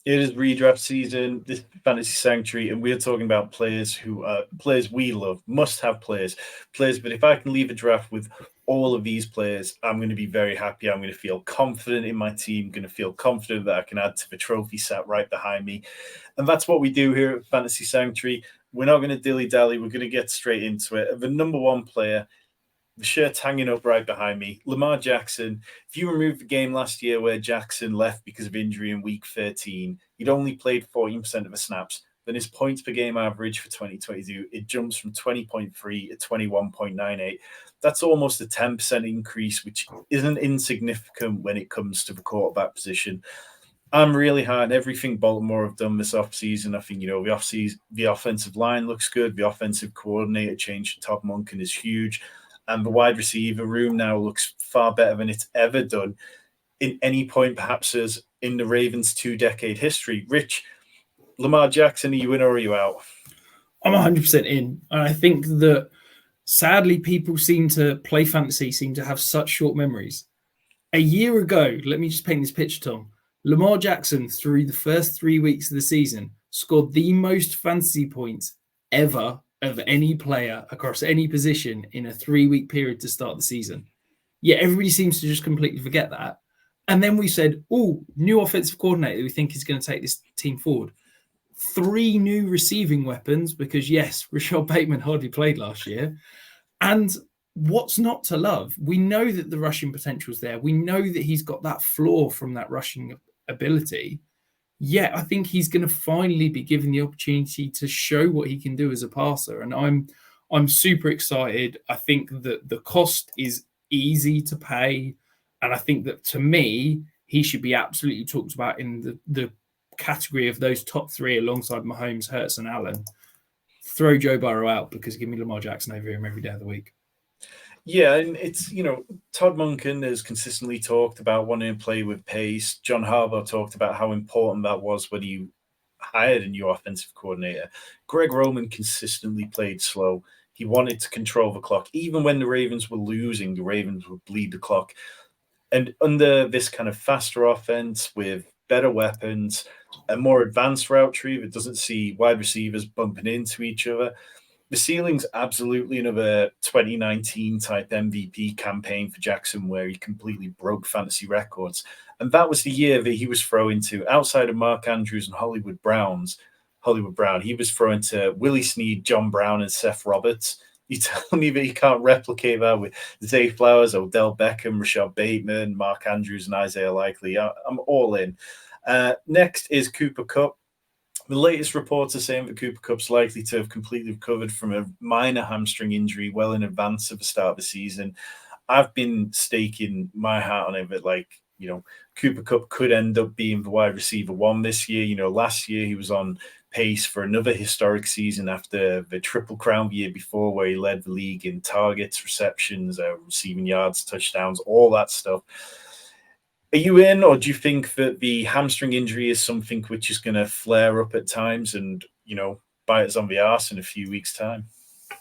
It is redraft season, this fantasy sanctuary, and we're talking about players who are players we love, must have players. But if I can leave a draft with all of these players, I'm going to be very happy. I'm going to feel confident in my team, going to feel confident that I can add to the trophy sat right behind me. And that's what we do here at Fantasy Sanctuary. We're not going to dilly dally. We're going to get straight into it. The number one player, the shirt's hanging up right behind me, Lamar Jackson. If you remove the game last year where Jackson left because of injury in week 13, he'd only played 14% of the snaps. Then his points per game average for 2022, it jumps from 20.3 to 21.98. That's almost a 10% increase, which isn't insignificant when it comes to the quarterback position. I'm really high on everything Baltimore have done this offseason. I think, the offensive line looks good. The offensive coordinator change to Todd Monken is huge. And the wide receiver room now looks far better than it's ever done in any point, perhaps, as in the Ravens' 2-decade history. Rich, Lamar Jackson, are you in or are you out? I'm 100% in. And I think that, sadly, people seem to have such short memories. A year ago, let me just paint this picture, Tom. Lamar Jackson, through the first 3 weeks of the season, scored the most fantasy points ever of any player across any position in a 3-week period to start the season. Yet everybody seems to just completely forget that. And then we said, new offensive coordinator we think is going to take this team forward. 3 new receiving weapons because, yes, Rashad Bateman hardly played last year. And what's not to love? We know that the rushing potential is there. We know that he's got that floor from that rushing ability. Yeah, I think he's going to finally be given the opportunity to show what he can do as a passer. And I'm super excited. I think that the cost is easy to pay. And I think that, to me, he should be absolutely talked about in the category of those top 3 alongside Mahomes, Hurts, and Allen. Throw Joe Burrow out because give me Lamar Jackson over him every day of the week. Yeah, and it's, Todd Monken has consistently talked about wanting to play with pace. John Harbaugh talked about how important that was when he hired a new offensive coordinator. Greg Roman consistently played slow. He wanted to control the clock. Even when the Ravens were losing, the Ravens would bleed the clock. And under this kind of faster offense with better weapons, a more advanced route tree that doesn't see wide receivers bumping into each other, the ceiling's absolutely another 2019 type MVP campaign for Jackson, where he completely broke fantasy records. And that was the year that he was throwing to, outside of Mark Andrews and Hollywood Brown, he was throwing to Willie Snead, John Brown, and Seth Roberts. You tell me that you can't replicate that with Zay Flowers, Odell Beckham, Rashad Bateman, Mark Andrews, and Isaiah Likely. I'm all in. Next is Cooper Kupp. The latest reports are saying that Cooper Kupp's likely to have completely recovered from a minor hamstring injury well in advance of the start of the season. I've been staking my hat on it that, Cooper Kupp could end up being the wide receiver 1 this year. Last year he was on pace for another historic season after the Triple Crown the year before, where he led the league in targets, receptions, receiving yards, touchdowns, all that stuff. Are you in, or do you think that the hamstring injury is something which is going to flare up at times and, bite us on the arse in a few weeks' time?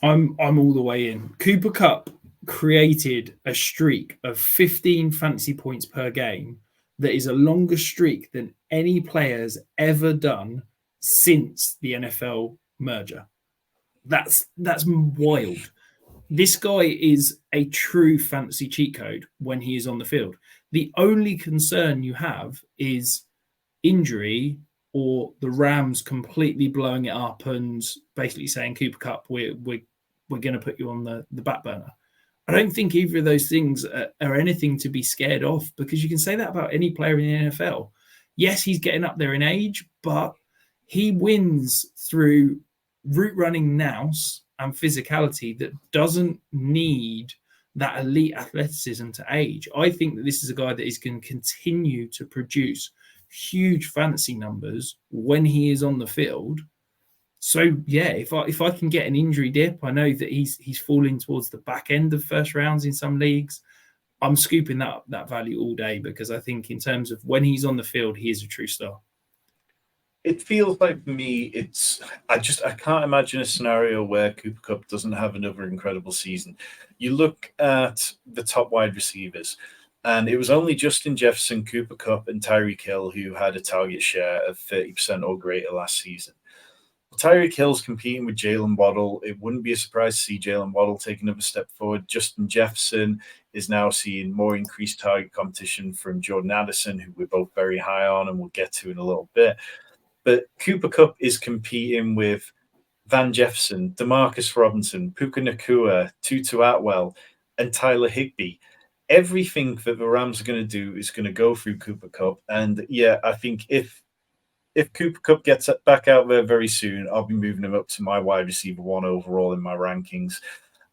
I'm all the way in. Cooper Kupp created a streak of 15 fantasy points per game that is a longer streak than any player's ever done since the NFL merger. That's wild. This guy is a true fantasy cheat code when he is on the field. The only concern you have is injury or the Rams completely blowing it up and basically saying, Cooper Kupp, we're going to put you on the back burner. I don't think either of those things are anything to be scared of, because you can say that about any player in the NFL. Yes, he's getting up there in age, but he wins through route running nous and physicality that doesn't need that elite athleticism to age. I think that this is a guy that is going to continue to produce huge fantasy numbers when he is on the field. So yeah, if I can get an injury dip, I know that he's falling towards the back end of first rounds in some leagues. I'm scooping that value all day, because I think in terms of when he's on the field, he is a true star. It feels like, for me, I can't imagine a scenario where Cooper Kupp doesn't have another incredible season. You look at the top wide receivers, And it was only Justin Jefferson, Cooper Kupp, and Tyreek Hill who had a target share of 30% or greater last season. Tyreek Hill's competing with Jalen Waddle. It wouldn't be a surprise to see Jalen Waddle take another step forward. Justin Jefferson is now seeing more increased target competition from Jordan Addison, who we're both very high on and we'll get to in a little bit. But Cooper Kupp is competing with Van Jefferson, Demarcus Robinson, Puka Nacua, Tutu Atwell, and Tyler Higbee. Everything that the Rams are going to do is going to go through Cooper Kupp. And yeah, I think if Cooper Kupp gets back out there very soon, I'll be moving him up to my wide receiver 1 overall in my rankings.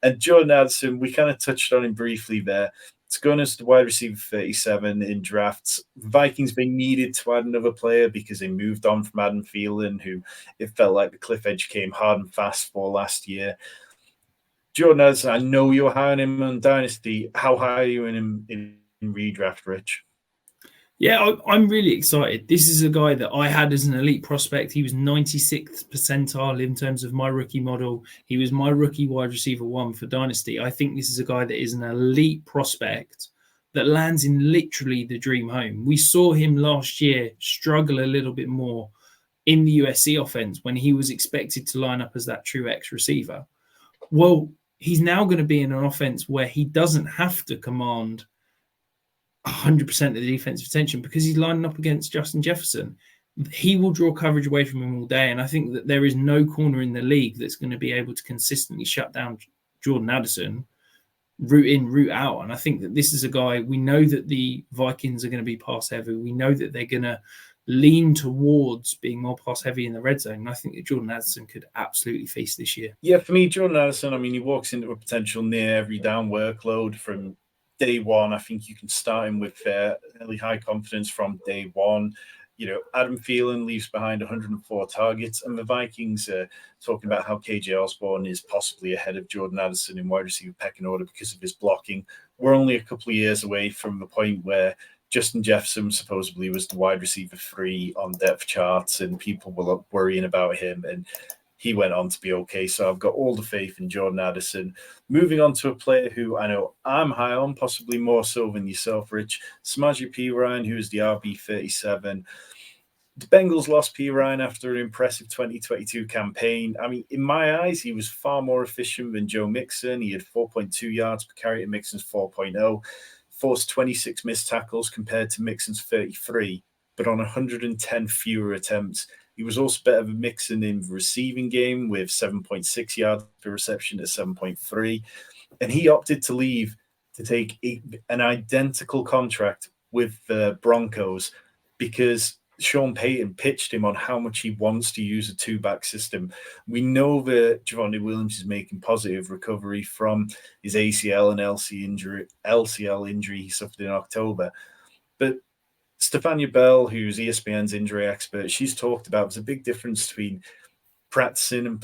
And Jordan Addison, we kind of touched on him briefly there. It's going as the wide receiver 37 in drafts. The Vikings, they needed to add another player because they moved on from Adam Thielen, who it felt like the cliff edge came hard and fast for last year. Jordan Addison, I know you're high on him on Dynasty. How high are you in him in redraft, Rich? Yeah, I'm really excited. This is a guy that I had as an elite prospect. He was 96th percentile in terms of my rookie model. He was my rookie wide receiver 1 for Dynasty. I think this is a guy that is an elite prospect that lands in literally the dream home. We saw him last year struggle a little bit more in the USC offense when he was expected to line up as that true X receiver. Well, he's now going to be in an offense where he doesn't have to command 100% of the defensive attention because he's lining up against Justin Jefferson. He will draw coverage away from him all day. And I think that there is no corner in the league that's going to be able to consistently shut down Jordan Addison, route in, route out. And I think that this is a guy, we know that the Vikings are going to be pass heavy. We know that they're going to lean towards being more pass heavy in the red zone. And I think that Jordan Addison could absolutely feast this year. Yeah, for me, Jordan Addison, I mean, he walks into a potential near every down workload from day one. I think you can start him with fairly high confidence from day one. You know, Adam Thielen leaves behind 104 targets, and the Vikings are talking about how KJ Osborne is possibly ahead of Jordan Addison in wide receiver pecking order because of his blocking. We're only a couple of years away from the point where Justin Jefferson supposedly was the wide receiver 3 on depth charts, and people were worrying about him, and he went on to be okay. So I've got all the faith in Jordan Addison. Moving on to a player who I know I'm high on, possibly more so than yourself, Rich. Samaje Perine, who is the RB37. The Bengals lost Perine after an impressive 2022 campaign. I mean, in my eyes, he was far more efficient than Joe Mixon. He had 4.2 yards per carry to Mixon's 4.0, forced 26 missed tackles compared to Mixon's 33, but on 110 fewer attempts. He was also better than Mixon in the receiving game with 7.6 yards per reception at 7.3. And he opted to leave to take an identical contract with the Broncos because Sean Payton pitched him on how much he wants to use a 2-back system. We know that Javonte Williams is making positive recovery from his ACL and LCL injury he suffered in October. But Stefania Bell, who's ESPN's injury expert, she's talked about there's a big difference between practicing and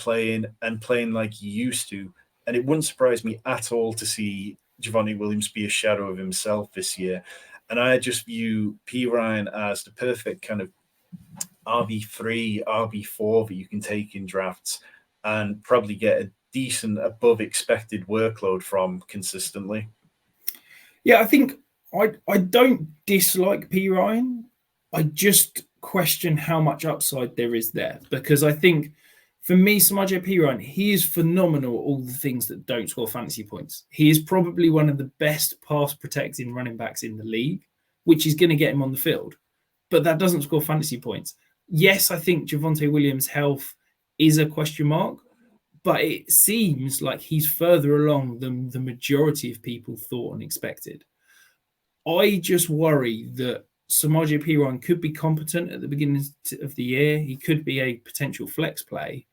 playing like you used to. And it wouldn't surprise me at all to see Javonte Williams be a shadow of himself this year. And I just view Perine as the perfect kind of RB3, RB4 that you can take in drafts and probably get a decent above expected workload from consistently. Yeah, I think I don't dislike Perine. I just question how much upside there is there because I think for me, Samaje Perine, he is phenomenal at all the things that don't score fantasy points. He is probably one of the best pass protecting running backs in the league, which is going to get him on the field. But that doesn't score fantasy points. Yes, I think Javonte Williams' health is a question mark, but it seems like he's further along than the majority of people thought and expected. I just worry that Samaje Perine could be competent at the beginning of the year. He could be a potential flex play.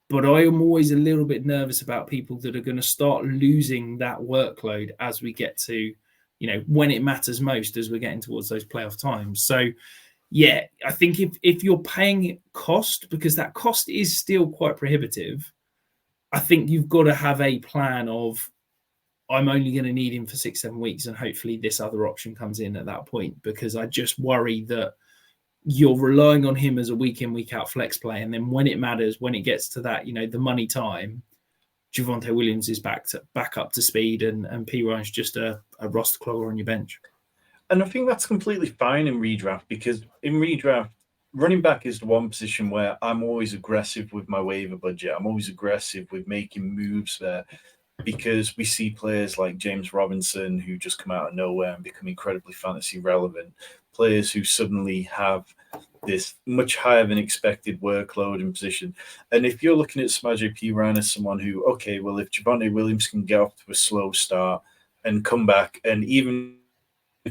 But I am always a little bit nervous about people that are going to start losing that workload as we get to, when it matters most, as we're getting towards those playoff times. So, yeah, I think if you're paying cost, because that cost is still quite prohibitive, I think you've got to have a plan of, I'm only going to need him for 6-7 weeks, and hopefully this other option comes in at that point, because I just worry that you're relying on him as a week in, week out flex play. And then when it matters, when it gets to that, the money time, Javonte Williams is back up to speed and Perine's just a roster clogger on your bench. And I think that's completely fine in redraft, because in redraft, running back is the one position where I'm always aggressive with my waiver budget. I'm always aggressive with making moves there, because we see players like James Robinson who just come out of nowhere and become incredibly fantasy relevant. Players who suddenly have this much higher than expected workload and position. And if you're looking at Samaje Perine as someone who, okay, well, if Javonte Williams can get off to a slow start and come back, and even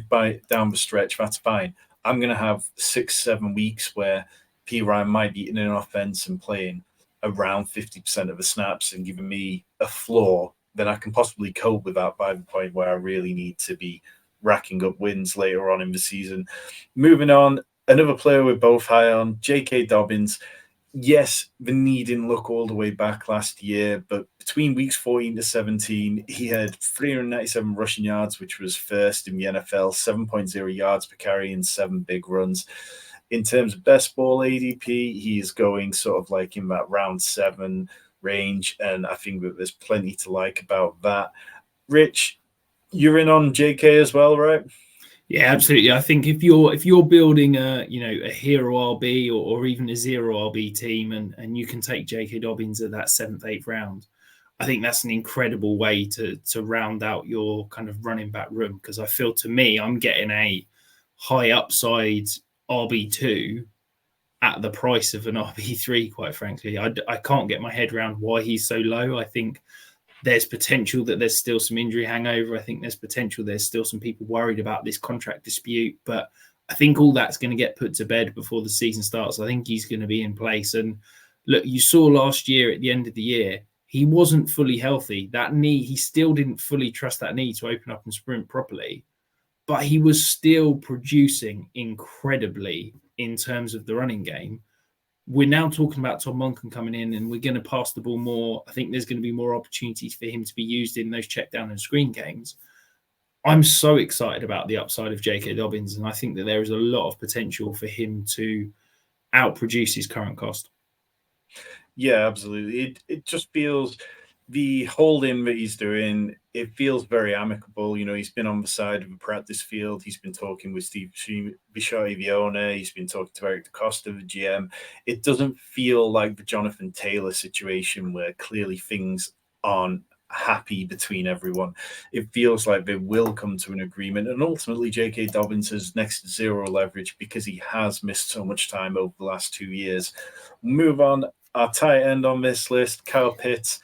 by down the stretch, that's fine. I'm going to have 6-7 weeks where Perine might be in an offense and playing around 50% of the snaps and giving me a floor, then I can possibly cope with that by the point where I really need to be racking up wins later on in the season. Moving on, another player we're both high on, J.K. Dobbins. Yes, the knee didn't look all the way back last year, but between weeks 14 to 17, he had 397 rushing yards, which was first in the NFL, 7.0 yards per carry and 7 big runs. In terms of best ball ADP, he is going sort of like in that round 7 range, and I think that there's plenty to like about that. Rich, you're in on JK as well, right? Yeah, absolutely. I think if you're building a hero RB or even a zero RB team, and you can take J.K. Dobbins at that 7th, 8th round, I think that's an incredible way to round out your kind of running back room, because I feel, to me, I'm getting a high upside RB2 at the price of an RB3, quite frankly. I can't get my head around why he's so low. I think there's potential that there's still some injury hangover. I think there's potential there's still some people worried about this contract dispute, but I think all that's going to get put to bed before the season starts. I think he's going to be in place. And look, you saw last year at the end of the year, he wasn't fully healthy. That knee, he still didn't fully trust that knee to open up and sprint properly, but he was still producing incredibly in terms of the running game. We're now talking about Todd Monken coming in, and we're going to pass the ball more. I think there's going to be more opportunities for him to be used in those check down and screen games. I'm so excited about the upside of J.K. Dobbins, and I think that there is a lot of potential for him to outproduce his current cost. Yeah, absolutely. It just feels, the holding that he's doing, it feels very amicable. You know, he's been on the side of the practice field. He's been talking with Steve Bisciotti, the owner. He's been talking to Eric DeCosta, the GM. It doesn't feel like the Jonathan Taylor situation where clearly things aren't happy between everyone. It feels like they will come to an agreement. And ultimately, J.K. Dobbins has next to zero leverage because he has missed so much time over the last 2 years. Move on. Our tight end on this list, Kyle Pitts.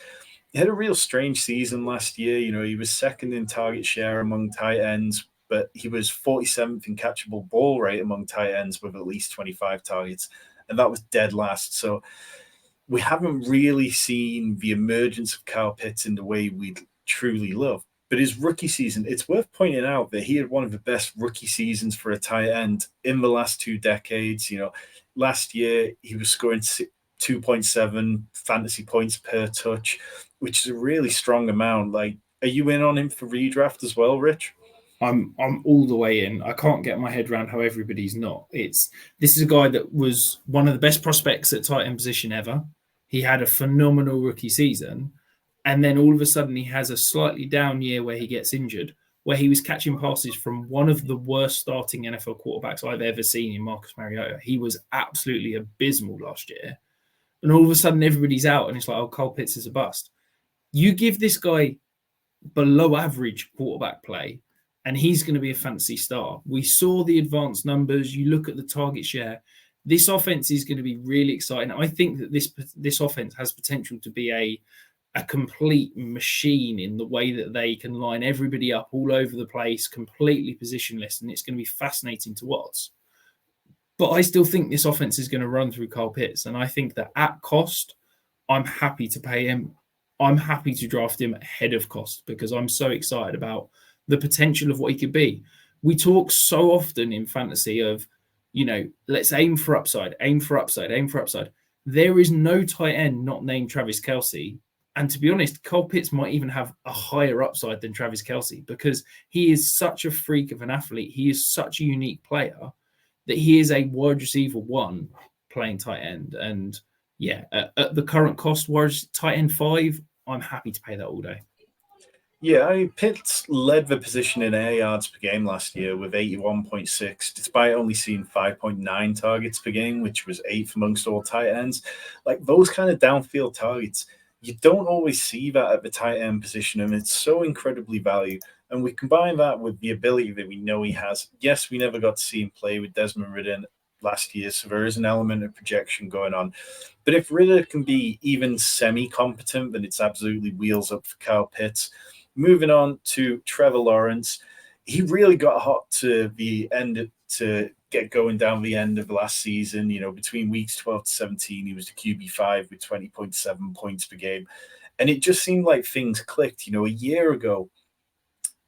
He had a real strange season last year. You know, he was second in target share among tight ends, but he was 47th in catchable ball rate among tight ends with at least 25 targets, and that was dead last. So we haven't really seen the emergence of Kyle Pitts in the way we'd truly love. But his rookie season, it's worth pointing out that he had one of the best rookie seasons for a tight end in the last 2 decades. You know, last year he was scoring 2.7 fantasy points per touch, which is a really strong amount. Like, are you in on him for redraft as well, Rich? I'm all the way in. I can't get my head around how everybody's not. This is a guy that was one of the best prospects at tight end position ever. He had a phenomenal rookie season, and then all of a sudden he has a slightly down year where he gets injured, where he was catching passes from one of the worst starting NFL quarterbacks I've ever seen in Marcus Mariota. He was absolutely abysmal last year. And all of a sudden everybody's out and it's like, oh, Kyle Pitts is a bust. You give this guy below average quarterback play and he's going to be a fantasy star. We saw the advanced numbers. You look at the target share. This offense is going to be really exciting. I think that this offense has potential to be a complete machine in the way that they can line everybody up all over the place, completely positionless, and it's going to be fascinating to watch. But I still think this offense is going to run through Kyle Pitts. And I think that at cost, I'm happy to pay him. I'm happy to draft him ahead of cost because I'm so excited about the potential of what he could be. We talk so often in fantasy of, you know, let's aim for upside, aim for upside, aim for upside. There is no tight end not named Travis Kelce. And to be honest, Kyle Pitts might even have a higher upside than Travis Kelce because he is such a freak of an athlete. He is such a unique player that he is a wide receiver 1 playing tight end. And yeah, at the current cost, wide tight end 5, I'm happy to pay that all day. Yeah, Pitts led the position in air yards per game last year with 81.6, despite only seeing 5.9 targets per game, which was eighth amongst all tight ends. Like those kind of downfield targets, you don't always see that at the tight end position, and it's so incredibly valued. And we combine that with the ability that we know he has. Yes, we never got to see him play with Desmond Ridder last year, so there is an element of projection going on. But if Ridder can be even semi-competent, then it's absolutely wheels up for Kyle Pitts. Moving on to Trevor Lawrence, he really got hot to the end to get going down the end of the last season. You know, between weeks 12 to 17, he was the QB5 with 20.7 points per game. And it just seemed like things clicked. You know, a year ago,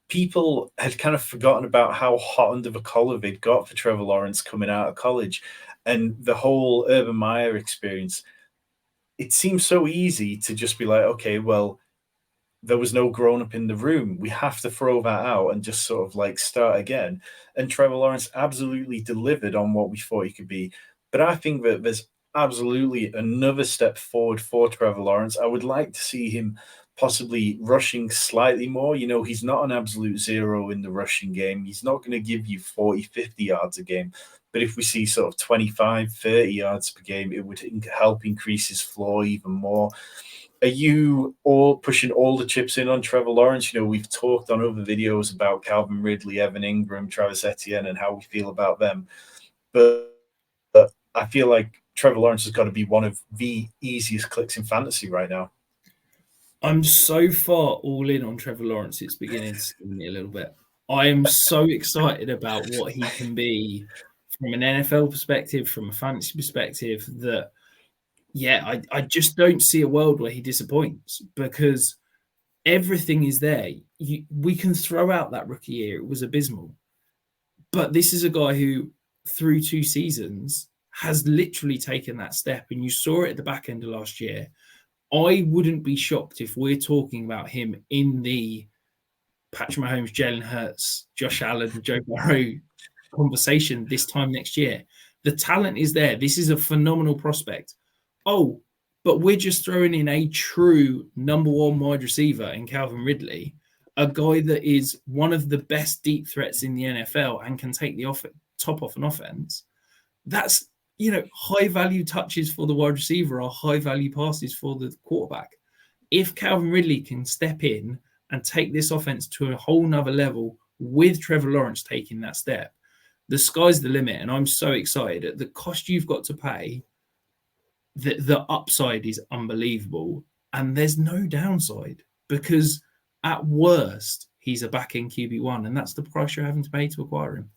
people had kind of forgotten about how hot under the collar they'd got for Trevor Lawrence coming out of college. And the whole Urban Meyer experience, it seems so easy to just be like, okay, well, there was no grown up in the room. We have to throw that out and just sort of like start again. And Trevor Lawrence absolutely delivered on what we thought he could be. But I think that there's absolutely another step forward for Trevor Lawrence. I would like to see him possibly rushing slightly more. You know, he's not an absolute zero in the rushing game. He's not going to give you 40, 50 yards a game. But if we see sort of 25, 30 yards per game, it would help increase his floor even more. Are you all pushing all the chips in on Trevor Lawrence? You know, we've talked on other videos about Calvin Ridley, Evan Ingram, Travis Etienne, and how we feel about them. But I feel like Trevor Lawrence has got to be one of the easiest clicks in fantasy right now. I'm so far all in on Trevor Lawrence, it's beginning to sting me a little bit. I am so excited about what he can be from an NFL perspective, from a fantasy perspective, that I just don't see a world where he disappoints because everything is there. We can throw out that rookie year. It was abysmal. But this is a guy who, through 2 seasons, has literally taken that step. And you saw it at the back end of last year. I wouldn't be shocked if we're talking about him in the Patrick Mahomes, Jalen Hurts, Josh Allen, Joe Burrow conversation this time next year. The talent is there. This is a phenomenal prospect. Oh, but we're just throwing in a true number 1 wide receiver in Calvin Ridley, a guy that is one of the best deep threats in the NFL and can take the top off an offense. That's, high value touches for the wide receiver are high value passes for the quarterback. If Calvin Ridley can step in and take this offense to a whole nother level with Trevor Lawrence taking that step, the sky's the limit. And I'm so excited at the cost you've got to pay. The upside is unbelievable and there's no downside because at worst he's a back-end QB1 and that's the price you're having to pay to acquire him.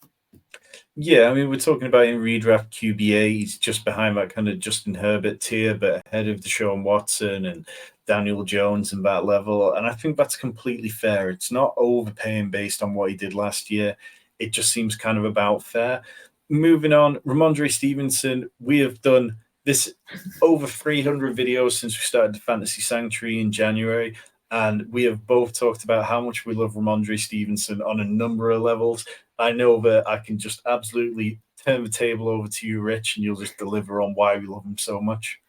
Yeah, I mean, we're talking about in redraft QB8. He's just behind that kind of Justin Herbert tier, but ahead of Deshaun Watson and Daniel Jones and that level. And I think that's completely fair. It's not overpaying based on what he did last year. It just seems kind of about fair. Moving on, Rhamondre Stevenson, we have done this over 300 videos since we started the Fantasy Sanctuary in January. And we have both talked about how much we love Rhamondre Stevenson on a number of levels. I know that I can just absolutely turn the table over to you, Rich, and you'll just deliver on why we love him so much.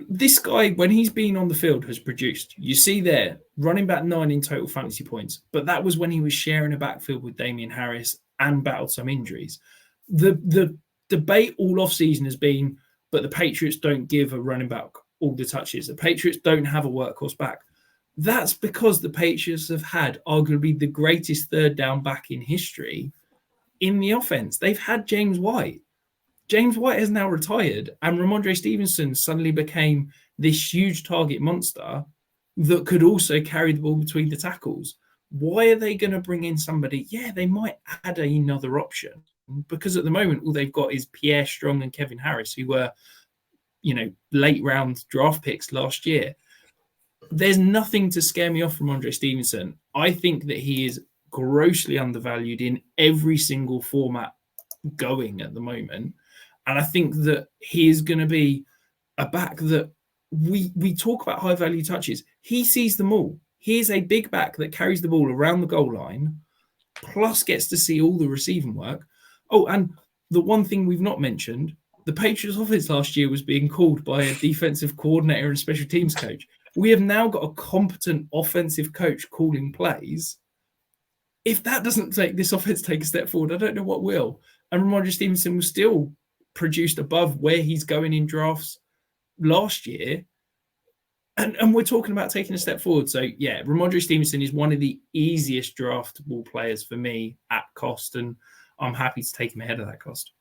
This guy, when he's been on the field, has produced. You see there, running back 9 in total fantasy points. But that was when he was sharing a backfield with Damian Harris and battled some injuries. The debate all offseason has been, but the Patriots don't give a running back all the touches. The Patriots don't have a workhorse back. That's because the Patriots have had arguably the greatest third down back in history in the offense. They've had James White. James White has now retired, and Rhamondre Stevenson suddenly became this huge target monster that could also carry the ball between the tackles. Why are they going to bring in somebody? Yeah, they might add another option because at the moment, all they've got is Pierre Strong and Kevin Harris, who were, late round draft picks last year. There's nothing to scare me off from Rhamondre Stevenson. I think that he is grossly undervalued in every single format going at the moment. And I think that he is going to be a back that we talk about high value touches. He sees them all. He is a big back that carries the ball around the goal line, plus gets to see all the receiving work. Oh, and the one thing we've not mentioned, the Patriots offense last year was being called by a defensive coordinator and special teams coach. We have now got a competent offensive coach calling plays. If that doesn't take this offense take a step forward, I don't know what will. And Rhamondre Stevenson was still produced above where he's going in drafts last year. And we're talking about taking a step forward. So, yeah, Rhamondre Stevenson is one of the easiest draftable players for me at cost, and I'm happy to take him ahead of that cost.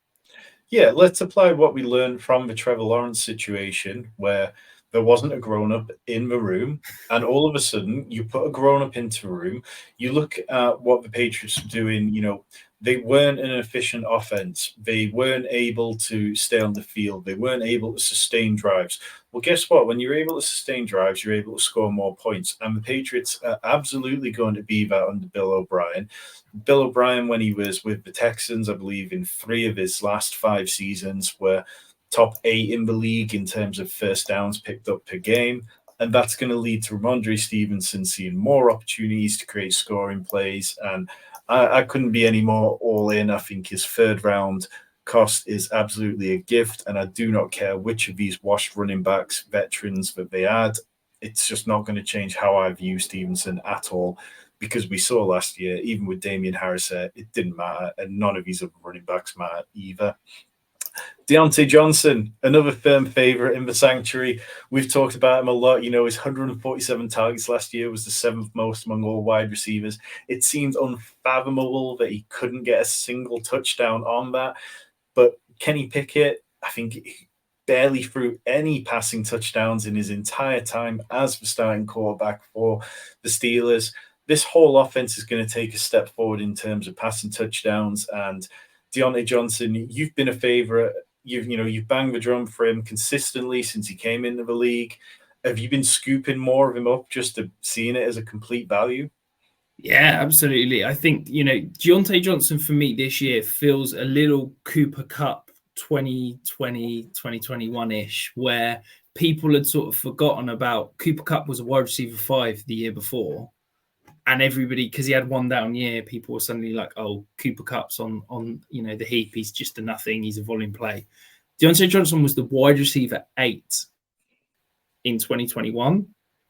Yeah, let's apply what we learned from the Trevor Lawrence situation, where there wasn't a grown-up in the room, and all of a sudden you put a grown-up into a room. You look at what the Patriots are doing. They weren't an efficient offense. They weren't able to stay on the field. They weren't able to sustain drives. Well, guess what? When you're able to sustain drives, you're able to score more points. And the Patriots are absolutely going to be that under Bill O'Brien. Bill O'Brien, when he was with the Texans, I believe in 3 of his last 5 seasons, were top 8 in the league in terms of first downs picked up per game. And that's going to lead to Rhamondre Stevenson seeing more opportunities to create scoring plays. And I couldn't be any more all in. I think his 3rd round cost is absolutely a gift. And I do not care which of these washed running backs, veterans that they add. It's just not going to change how I view Stevenson at all. Because we saw last year, even with Damian Harris, it didn't matter. And none of these other running backs matter either. Diontae Johnson, another firm favorite in the sanctuary. We've talked about him a lot. His 147 targets last year was the 7th most among all wide receivers. It seemed unfathomable that he couldn't get a single touchdown on that. But Kenny Pickett, I think he barely threw any passing touchdowns in his entire time as the starting quarterback for the Steelers. This whole offense is going to take a step forward in terms of passing touchdowns. And Diontae Johnson, you've been a favorite. You've banged the drum for him consistently since he came into the league. Have you been scooping more of him up just to seeing it as a complete value? Yeah, absolutely. I think, Diontae Johnson for me this year feels a little Cooper Kupp 2020, 2021-ish, where people had sort of forgotten about Cooper Kupp was a wide receiver 5 the year before. And everybody, because he had one down year, people were suddenly like, oh, Cooper Kupp's on the heap. He's just a nothing. He's a volume play. Diontae Johnson was the wide receiver 8 in 2021.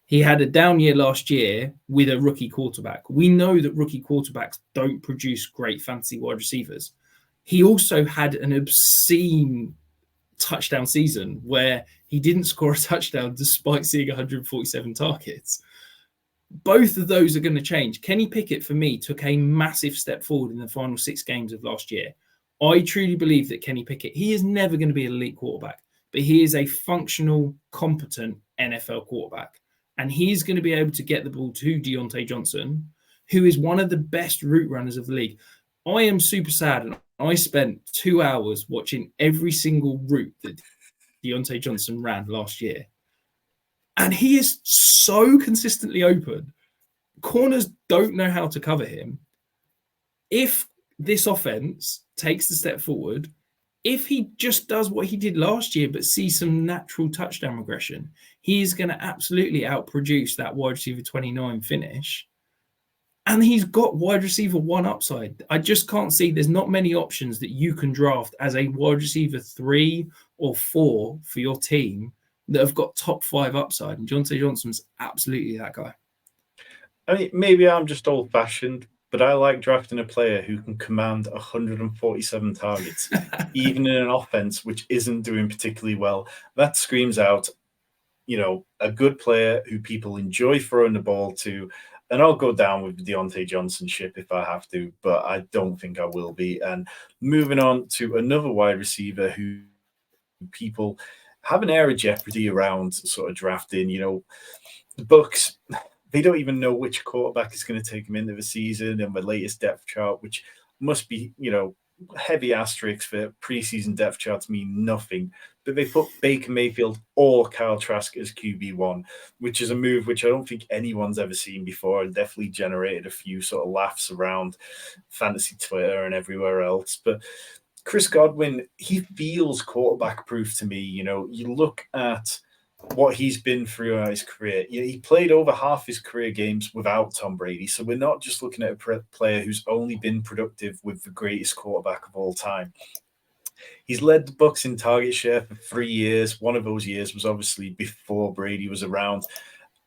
He had a down year last year with a rookie quarterback. We know that rookie quarterbacks don't produce great fantasy wide receivers. He also had an obscene touchdown season where he didn't score a touchdown despite seeing 147 targets. Both of those are going to change. Kenny Pickett, for me, took a massive step forward in the final 6 games of last year. I truly believe that Kenny Pickett, he is never going to be an elite quarterback, but he is a functional, competent NFL quarterback. And he's going to be able to get the ball to Diontae Johnson, who is one of the best route runners of the league. I am super sad, and I spent 2 hours watching every single route that Diontae Johnson ran last year. And he is so consistently open. Corners don't know how to cover him. If this offense takes the step forward, if he just does what he did last year but sees some natural touchdown regression, he is going to absolutely outproduce that wide receiver 29 finish. And he's got wide receiver 1 upside. I just can't see, there's not many options that you can draft as a wide receiver 3 or 4 for your team that have got top 5 upside. And Diontae Johnson's absolutely that guy. I mean, maybe I'm just old-fashioned, but I like drafting a player who can command 147 targets, even in an offense which isn't doing particularly well. That screams out, a good player who people enjoy throwing the ball to. And I'll go down with the Diontae Johnson ship if I have to, but I don't think I will be. And moving on to another wide receiver who people have an air of jeopardy around sort of drafting. The Bucs, they don't even know which quarterback is going to take them into the season, and the latest depth chart, which must be, heavy asterisks for preseason depth charts mean nothing. But they put Baker Mayfield or Kyle Trask as QB1, which is a move which I don't think anyone's ever seen before, and definitely generated a few sort of laughs around fantasy Twitter and everywhere else. But Chris Godwin, he feels quarterback proof to me. You look at what he's been throughout his career. He played over half his career games without Tom Brady. So we're not just looking at a player who's only been productive with the greatest quarterback of all time. He's led the Bucs in target share for 3 years. One of those years was obviously before Brady was around.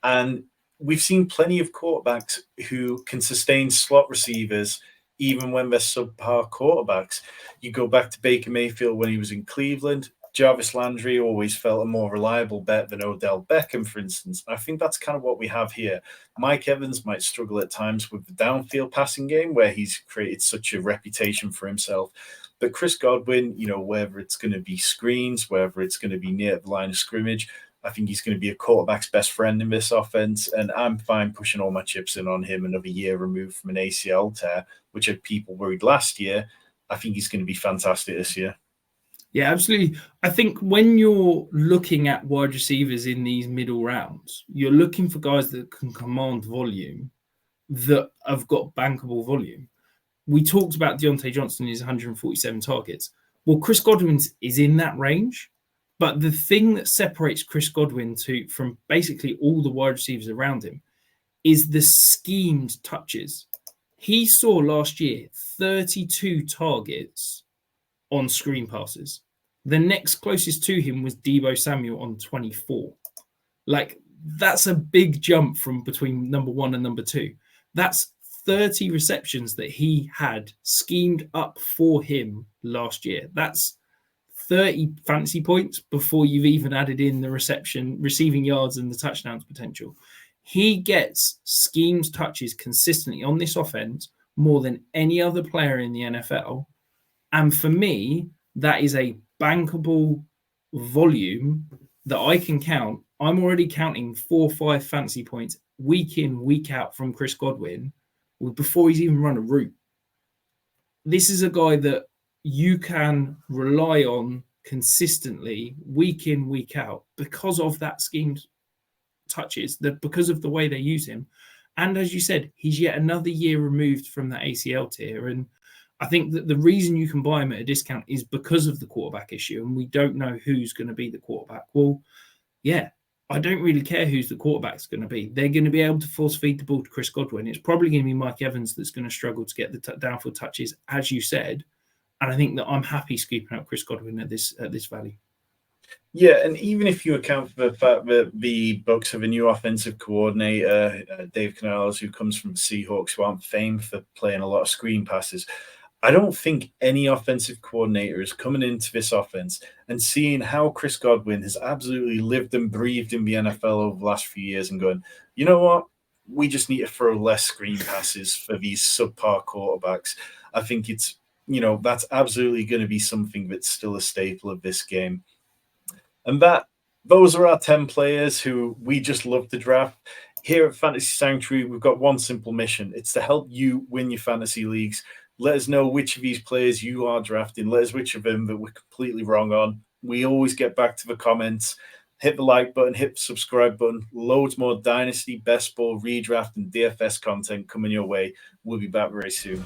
And we've seen plenty of quarterbacks who can sustain slot receivers even when they're subpar quarterbacks. You go back to Baker Mayfield when he was in Cleveland. Jarvis Landry always felt a more reliable bet than Odell Beckham, for instance. I think that's kind of what we have here. Mike Evans might struggle at times with the downfield passing game where he's created such a reputation for himself. But Chris Godwin, whether it's going to be screens, whether it's going to be near the line of scrimmage, I think he's going to be a quarterback's best friend in this offense. And I'm fine pushing all my chips in on him another year removed from an ACL tear, which had people worried last year. I think he's going to be fantastic this year. Yeah, absolutely. I think when you're looking at wide receivers in these middle rounds, you're looking for guys that can command volume, that have got bankable volume. We talked about Diontae Johnson, his 147 targets. Well, Chris Godwin's is in that range. But the thing that separates Chris Godwin from basically all the wide receivers around him is the schemed touches. He saw last year 32 targets on screen passes. The next closest to him was Deebo Samuel on 24. Like, that's a big jump from between number 1 and number 2. That's 30 receptions that he had schemed up for him last year. That's 30 fantasy points before you've even added in the receiving yards and the touchdowns potential. He gets schemes touches consistently on this offense more than any other player in the NFL. And for me, that is a bankable volume that I can count. I'm already counting 4 or 5 fantasy points week in, week out from Chris Godwin before he's even run a route. This is a guy that you can rely on consistently week in, week out because of that schemed touches, because of the way they use him. And as you said, he's yet another year removed from that ACL tier. And I think that the reason you can buy him at a discount is because of the quarterback issue. And we don't know who's going to be the quarterback. Well, yeah, I don't really care who's the quarterback's going to be. They're going to be able to force feed the ball to Chris Godwin. It's probably going to be Mike Evans that's going to struggle to get the downfield touches, as you said. And I think that I'm happy scooping out Chris Godwin at this value. Yeah, and even if you account for the fact that the Bucs have a new offensive coordinator, Dave Canales, who comes from the Seahawks, who aren't famed for playing a lot of screen passes, I don't think any offensive coordinator is coming into this offense and seeing how Chris Godwin has absolutely lived and breathed in the NFL over the last few years and going, you know what? We just need to throw less screen passes for these subpar quarterbacks. I think it's, that's absolutely going to be something that's still a staple of this game. And those are our 10 players who we just love to draft. Here at Fantasy Sanctuary, we've got one simple mission. It's to help you win your fantasy leagues. Let us know which of these players you are drafting. Let us which of them that we're completely wrong on. We always get back to the comments. Hit the like button, hit the subscribe button. Loads more Dynasty, Best Ball, Redraft, and DFS content coming your way. We'll be back very soon.